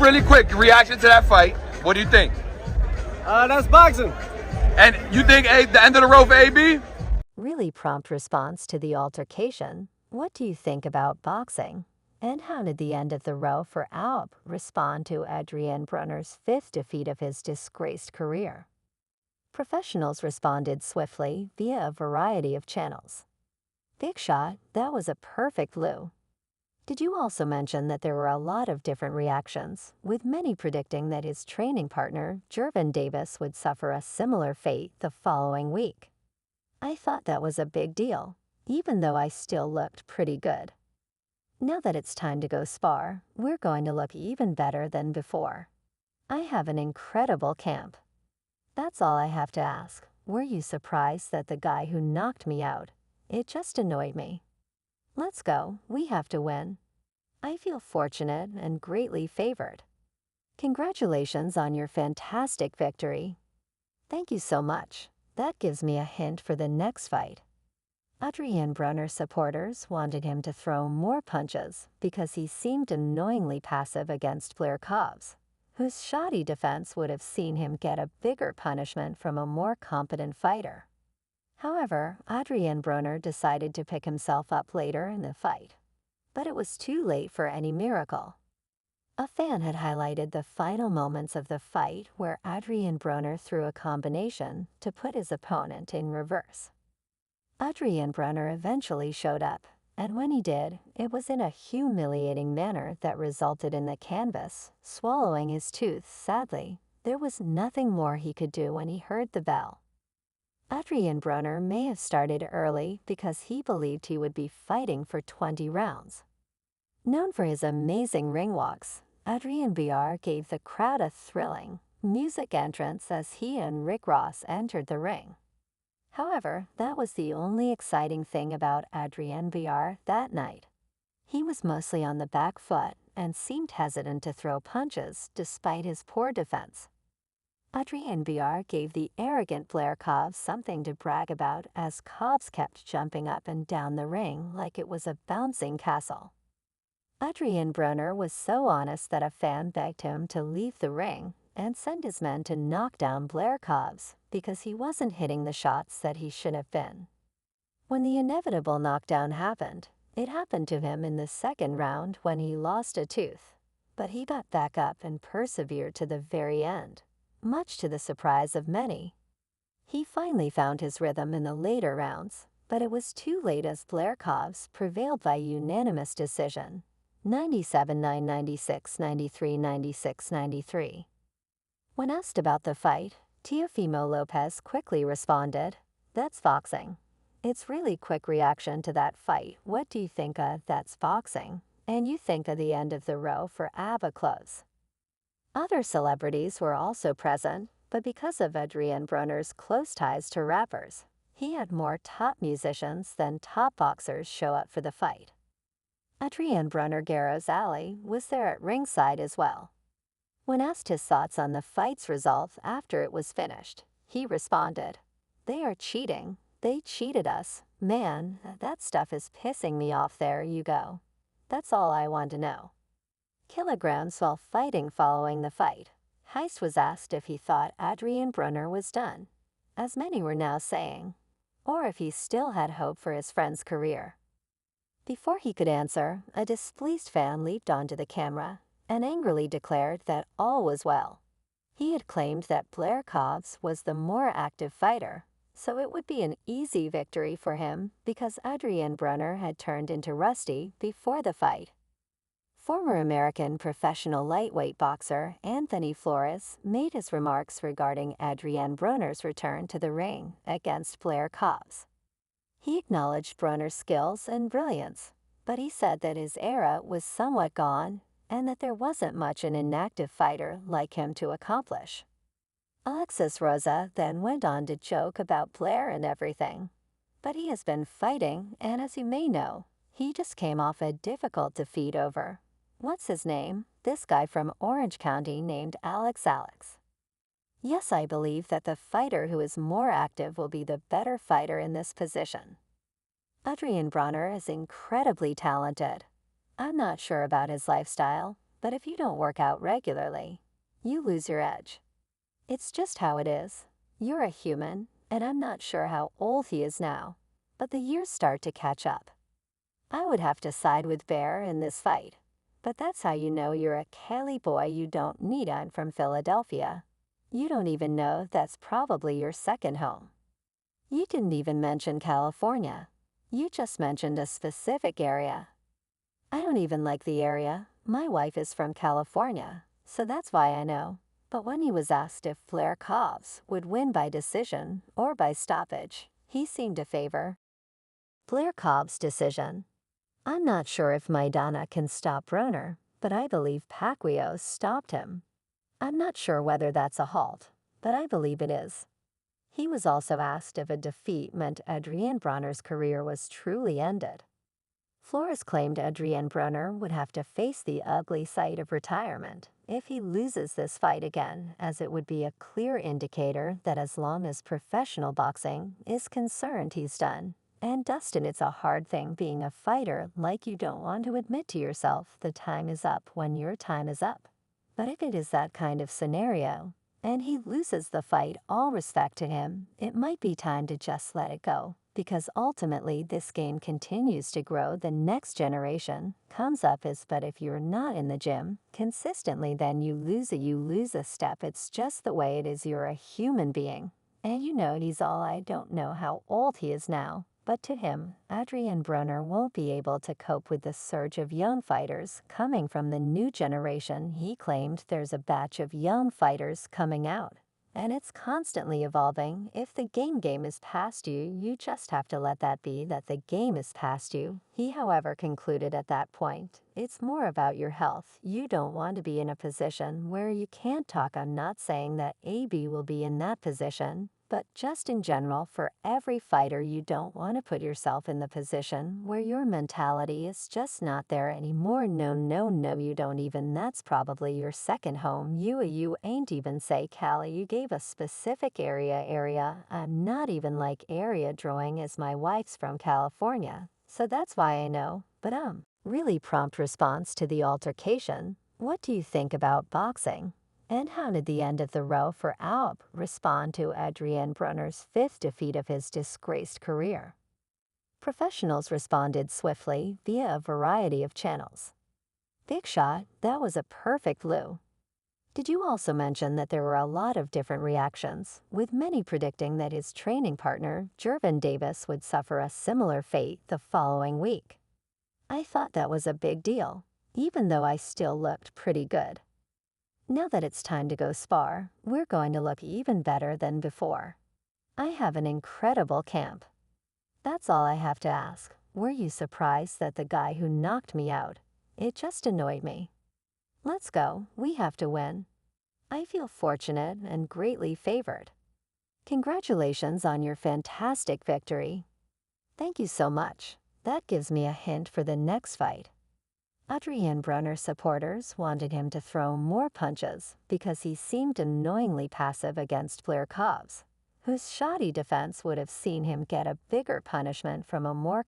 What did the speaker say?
really quick, your reaction to that fight. What do you think? That's boxing. And you think the end of the road for AB? Really prompt response to the altercation. What do you think about boxing? And how did the end of the row for Alp respond to Adrien Broner's fifth defeat of his disgraced career? Professionals responded swiftly via a variety of channels. Big shot, that was a perfect Lou. Did you also mention that there were a lot of different reactions, with many predicting that his training partner, Gervin Davis, would suffer a similar fate the following week? I thought that was a big deal, even though I still looked pretty good. Now that it's time to go spar, we're going to look even better than before. I have an incredible camp. That's all I have to ask. Were you surprised that the guy who knocked me out? It just annoyed me. Let's go, we have to win. I feel fortunate and greatly favored. Congratulations on your fantastic victory. Thank you so much. That gives me a hint for the next fight. Adrien Broner supporters wanted him to throw more punches because he seemed annoyingly passive against Blair Cobbs, whose shoddy defense would have seen him get a bigger punishment from a more competent fighter. However, Adrien Broner decided to pick himself up later in the fight. But it was too late for any miracle. A fan had highlighted the final moments of the fight where Adrien Broner threw a combination to put his opponent in reverse. Adrien Broner eventually showed up, and when he did, it was in a humiliating manner that resulted in the canvas swallowing his tooth. Sadly, there was nothing more he could do when he heard the bell. Adrien Broner may have started early because he believed he would be fighting for 20 rounds. Known for his amazing ring walks, Adrien Broner gave the crowd a thrilling music entrance as he and Rick Ross entered the ring. However, that was the only exciting thing about Adrien Broner that night. He was mostly on the back foot and seemed hesitant to throw punches despite his poor defense. Adrien Broner gave the arrogant Blair Cobbs something to brag about as Cobbs kept jumping up and down the ring like it was a bouncing castle. Adrien Broner was so honest that a fan begged him to leave the ring and send his men to knock down Blair Cobbs because he wasn't hitting the shots that he should have been. When the inevitable knockdown happened, it happened to him in the second round when he lost a tooth, but he got back up and persevered to the very end, much to the surprise of many. He finally found his rhythm in the later rounds, but it was too late as Blair Cobbs prevailed by unanimous decision, 97-9, 96-93, 96-93. When asked about the fight, Teofimo Lopez quickly responded, "That's boxing." It's really quick reaction to that fight. What do you think of "that's boxing"? And you think of the end of the row for ABBA close. Other celebrities were also present, but because of Adrien Broner's close ties to rappers, he had more top musicians than top boxers show up for the fight. Adrien Broner Garros Alley was there at ringside as well. When asked his thoughts on the fight's result after it was finished, he responded, "They are cheating. They cheated us. Man, that stuff is pissing me off. There you go. That's all I want to know." Kilograms while fighting following the fight, Heist was asked if he thought Adrien Broner was done, as many were now saying, or if he still had hope for his friend's career. Before he could answer, a displeased fan leaped onto the camera and angrily declared that all was well. He had claimed that Blair Cobbs was the more active fighter, so it would be an easy victory for him because Adrien Broner had turned into Rusty before the fight. Former American professional lightweight boxer Anthony Flores made his remarks regarding Adrien Broner's return to the ring against Blair Cobbs. He acknowledged Broner's skills and brilliance, but he said that his era was somewhat gone and that there wasn't much an inactive fighter like him to accomplish. Alexis Rosa then went on to joke about Blair and everything. But he has been fighting, and as you may know, he just came off a difficult defeat over, what's his name, this guy from Orange County named Alex. Yes, I believe that the fighter who is more active will be the better fighter in this position. Adrien Broner is incredibly talented. I'm not sure about his lifestyle, But if you don't work out regularly, you lose your edge. It's just how it is. You're a human, and I'm not sure how old he is now, but the years start to catch up. I would have to side with Bear in this fight, but that's how you know you're a Cali boy. You don't need. I'm from Philadelphia. You don't even know that's probably your second home. You didn't even mention California. You just mentioned a specific area. I don't even like the area. My wife is from California, so that's why I know. But when he was asked if Blair Cobbs would win by decision or by stoppage, he seemed to favor Blair Cobbs' decision. I'm not sure if Maidana can stop Broner, but I believe Pacquiao stopped him. I'm not sure whether that's a halt, but I believe it is. He was also asked if a defeat meant Adrien Broner's career was truly ended. Flores claimed Adrien Broner would have to face the ugly sight of retirement if he loses this fight again, as it would be a clear indicator that as long as professional boxing is concerned, he's done. And Dustin, it's a hard thing being a fighter, like you don't want to admit to yourself the time is up when your time is up. But if it is that kind of scenario, and he loses the fight, all respect to him, it might be time to just let it go. Because ultimately this game continues to grow, the next generation comes up but if you're not in the gym consistently, then you lose a step. It's just the way it is. You're a human being. And you know he's all. I don't know how old he is now, but to him, Adrien Broner won't be able to cope with the surge of young fighters coming from the new generation. He claimed there's a batch of young fighters coming out, and it's constantly evolving. If the game is past you, you just have to let that be, that the game is past you. He, however, concluded at that point, it's more about your health. You don't want to be in a position where you can't talk. I'm not saying that AB will be in that position, but just in general, for every fighter, you don't want to put yourself in the position where your mentality is just not there anymore. No, you don't even. That's probably your second home. You ain't even say Cali. You gave a specific area. I'm not even like area drawing, as my wife's from California, so that's why I know. But really prompt response to the altercation. What do you think about boxing? And how did the end of the row for Alp respond to Adrien Broner's fifth defeat of his disgraced career? Professionals responded swiftly via a variety of channels. Big shot, that was a perfect Lou. Did you also mention that there were a lot of different reactions, with many predicting that his training partner, Gervin Davis, would suffer a similar fate the following week? I thought that was a big deal, even though I still looked pretty good. Now that it's time to go spar, we're going to look even better than before. I have an incredible camp. That's all I have to ask. Were you surprised that the guy who knocked me out? It just annoyed me. Let's go. We have to win. I feel fortunate and greatly favored. Congratulations on your fantastic victory. Thank you so much. That gives me a hint for the next fight. Adrien Broner supporters wanted him to throw more punches because he seemed annoyingly passive against Blair Cobbs, whose shoddy defense would have seen him get a bigger punishment from a more